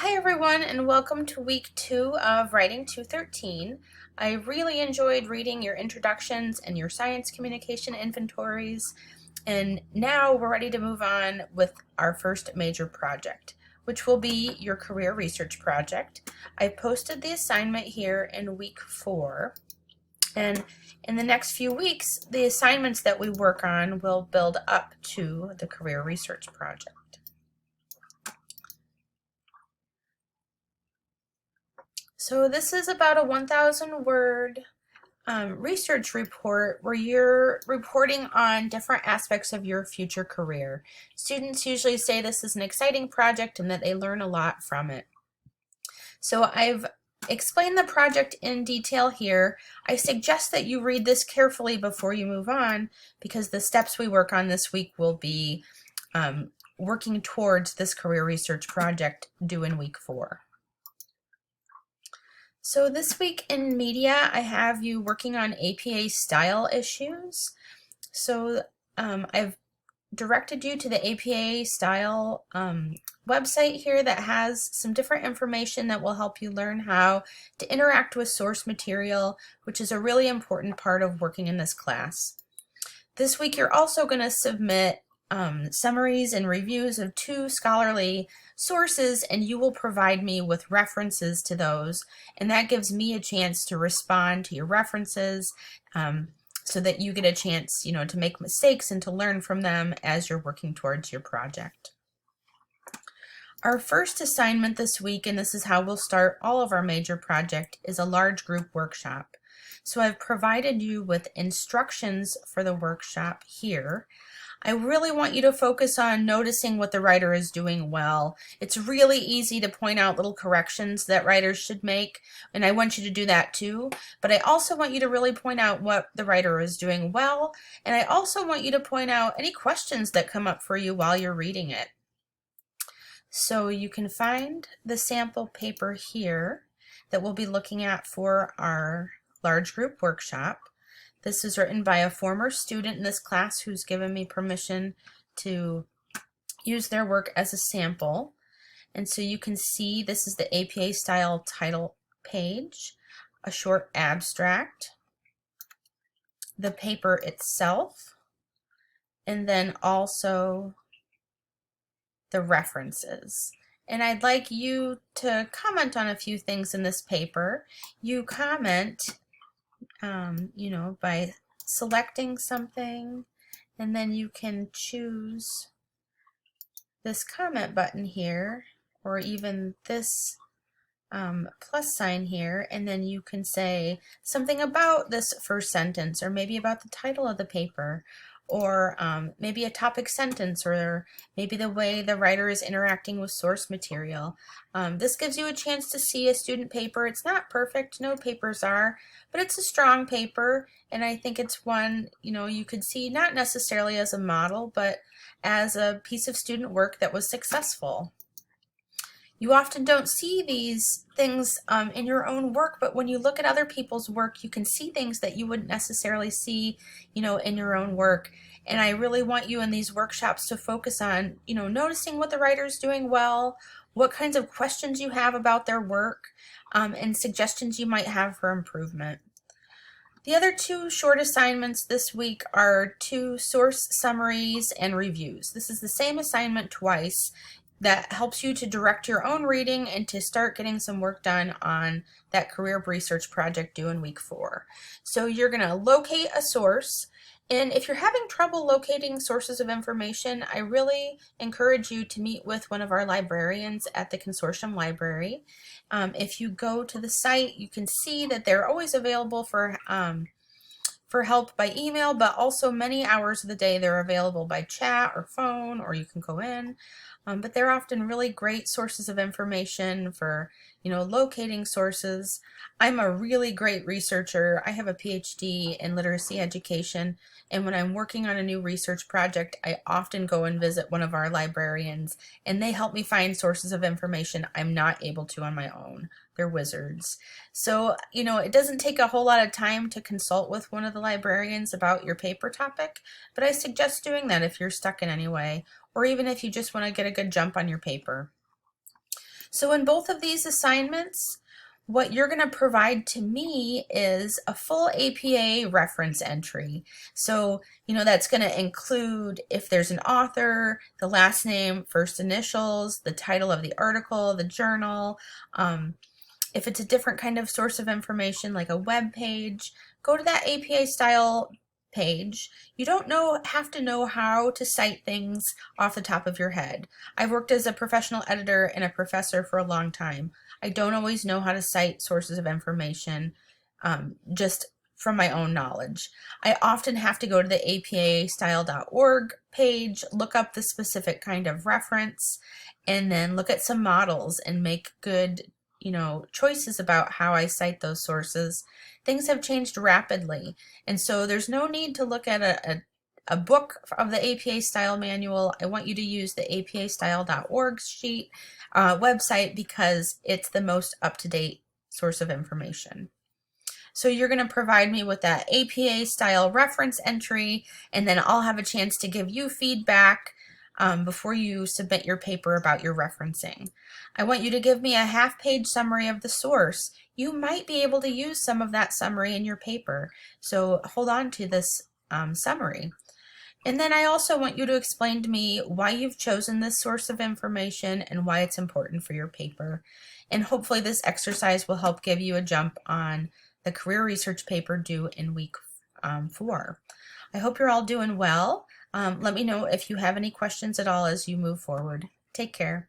Hi everyone, and welcome to week 2 of Writing 213. I really enjoyed reading your introductions and your science communication inventories, and now we're ready to move on with our first major project, which will be your career research project. I posted the assignment here in week 4, and in the next few weeks, the assignments that we work on will build up to the career research project. So this is about a 1,000 word research report where you're reporting on different aspects of your future career. Students usually say this is an exciting project and that they learn a lot from it. So I've explained the project in detail here. I suggest that you read this carefully before you move on because the steps we work on this week will be working towards this career research project due in week 4. So this week in media, I have you working on APA style issues. So I've directed you to the APA style website here that has some different information that will help you learn how to interact with source material, which is a really important part of working in this class. This week you're also going to submit summaries and reviews of 2 scholarly sources, and you will provide me with references to those, and that gives me a chance to respond to your references so that you get a chance, to make mistakes and to learn from them as you're working towards your project. Our first assignment this week, and this is how we'll start all of our major project, is a large group workshop. So I've provided you with instructions for the workshop here. I really want you to focus on noticing what the writer is doing well. It's really easy to point out little corrections that writers should make, and I want you to do that too. But I also want you to really point out what the writer is doing well, and I also want you to point out any questions that come up for you while you're reading it. So you can find the sample paper here that we'll be looking at for our large group workshop. This is written by a former student in this class who's given me permission to use their work as a sample. And so you can see this is the APA style title page, a short abstract, the paper itself, and then also the references. And I'd like you to comment on a few things in this paper. You comment by selecting something, and then you can choose this comment button here, or even this plus sign here, and then you can say something about this first sentence, or maybe about the title of the paper, or maybe a topic sentence, or maybe the way the writer is interacting with source material. This gives you a chance to see a student paper. It's not perfect, no papers are, but it's a strong paper, and I think it's one you could see not necessarily as a model, but as a piece of student work that was successful. You often don't see these things in your own work, but when you look at other people's work, you can see things that you wouldn't necessarily see, in your own work. And I really want you in these workshops to focus on, noticing what the writer's doing well, what kinds of questions you have about their work, and suggestions you might have for improvement. The other 2 short assignments this week are 2 source summaries and reviews. This is the same assignment twice. That helps you to direct your own reading and to start getting some work done on that career research project due in week 4. So you're going to locate a source, and if you're having trouble locating sources of information, I really encourage you to meet with one of our librarians at the consortium library. If you go to the site, you can see that they're always available for help by email, but also many hours of the day they're available by chat or phone, or you can go in. But they're often really great sources of information for, locating sources. I'm a really great researcher. I have a PhD in literacy education, and when I'm working on a new research project, I often go and visit one of our librarians, and they help me find sources of information I'm not able to on my own. They're wizards. So, it doesn't take a whole lot of time to consult with one of the librarians about your paper topic, but I suggest doing that if you're stuck in any way, or even if you just want to get a good jump on your paper. So in both of these assignments, what you're going to provide to me is a full APA reference entry. So, that's going to include if there's an author, the last name, first initials, the title of the article, the journal. If it's a different kind of source of information, like a web page, go to that APA style page. You don't have to know how to cite things off the top of your head. I've worked as a professional editor and a professor for a long time. I don't always know how to cite sources of information just from my own knowledge. I often have to go to the apastyle.org page, look up the specific kind of reference, and then look at some models and make good choices about how I cite those sources. Things have changed rapidly, and so there's no need to look at a book of the APA style manual. I want you to use the apastyle.org sheet website because it's the most up-to-date source of information. So you're going to provide me with that APA style reference entry, and then I'll have a chance to give you feedback before you submit your paper about your referencing. I want you to give me a half-page summary of the source. You might be able to use some of that summary in your paper, so hold on to this summary. And then I also want you to explain to me why you've chosen this source of information and why it's important for your paper. And hopefully this exercise will help give you a jump on the career research paper due in week 4. I hope you're all doing well. Let me know if you have any questions at all as you move forward. Take care.